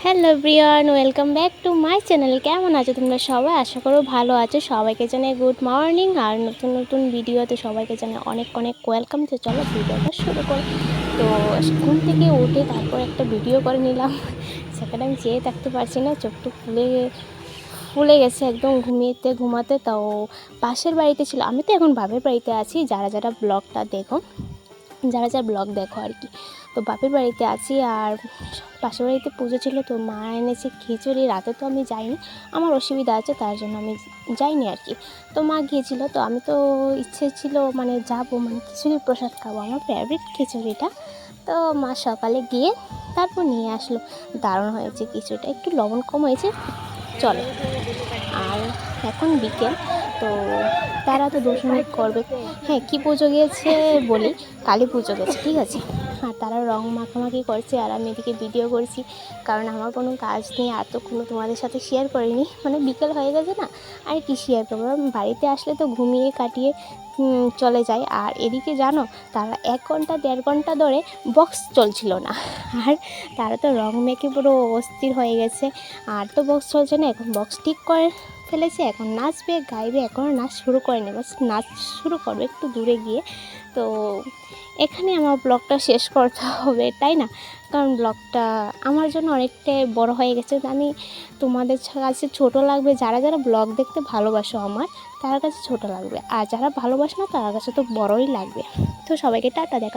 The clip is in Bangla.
Hello everyone, welcome back to my channel. কেমন আছো তোমরা সবাই? আশা করো ভালো আছো। সবাইকে জানাই গুড মর্নিং। আর নতুন নতুন ভিডিওতে সবাইকে জানাই অনেক অনেক ওয়েলকাম। তো চলো ভিডিওটা শুরু করো। তো ঘুম থেকে উঠে তারপর একটা ভিডিও করে নিলাম, সেখানে আমি চেয়ে থাকতে পারছি না, চোখটা ফুলে গেছে একদম ঘুমাতে। তাও পাশের বাড়িতে ছিল, আমি তো এখন বাপের বাড়িতে আছি। যারা ব্লগ দেখো আর কি, তো বাপের বাড়িতে আছি। আর পাশের বাড়িতে পুজো ছিল, তো মা এনেছে খিচুড়ি। রাতে তো আমি যাইনি, আমার অসুবিধা আছে, তার জন্য আমি যাইনি আর কি। তো মা গিয়েছিল, তো আমি তো ইচ্ছে ছিল মানে যাবো, মানে খিচুড়ির প্রসাদ খাবো, আমার ফেভারিট খিচুড়িটা। তো মা সকালে গিয়ে তারপর নিয়ে আসলো। দারুণ হয়েছে খিচুড়িটা, একটু লবণ কম হয়েছে, চলে। আর এখন বিকেল, তো তারা তো দর্শন করবে। হ্যাঁ, কী পুজো গিয়েছে বলি, কালী পুজো গেছে, ঠিক আছে। আর তারা রং মাখামাখি করছে, আর আমি এদিকে ভিডিও করছি, কারণ আমার কোনো কাজ নেই, এতক্ষণ তোমাদের সাথে শেয়ার করিনি, মানে বিকেল হয়ে গেছে না, আর কি শেয়ার করবো। বাড়িতে আসলে তো ঘুমিয়ে কাটিয়ে চলে যায়। আর এদিকে জানো, তারা 1 ঘন্টা 1.5 ঘন্টা ধরে বক্স চলছিল না। আর তারা তো রং মেখে পুরো অস্থির হয়ে গেছে। আর তো বক্স চলছে না, এখন বক্স ঠিক করে ফেলেছে, এখন নাচবে গাইবে। এখনও নাচ শুরু করেনি, বাস নাচ শুরু করবে একটু দূরে গিয়ে। তো এখানে আমার ব্লগটা শেষ করতে হবে, তাই না? কারণ ব্লগটা আমার জন্য অনেকটাই বড় হয়ে গেছে। আমি তোমাদের কাছে ছোটো লাগবে, যারা যারা ব্লগ দেখতে ভালোবাসো আমার, তার কাছে ছোটো লাগবে, আর যারা ভালোবাসে না তার কাছে তো বড়ই লাগবে। তো সবাইকে টাটা, দেখা।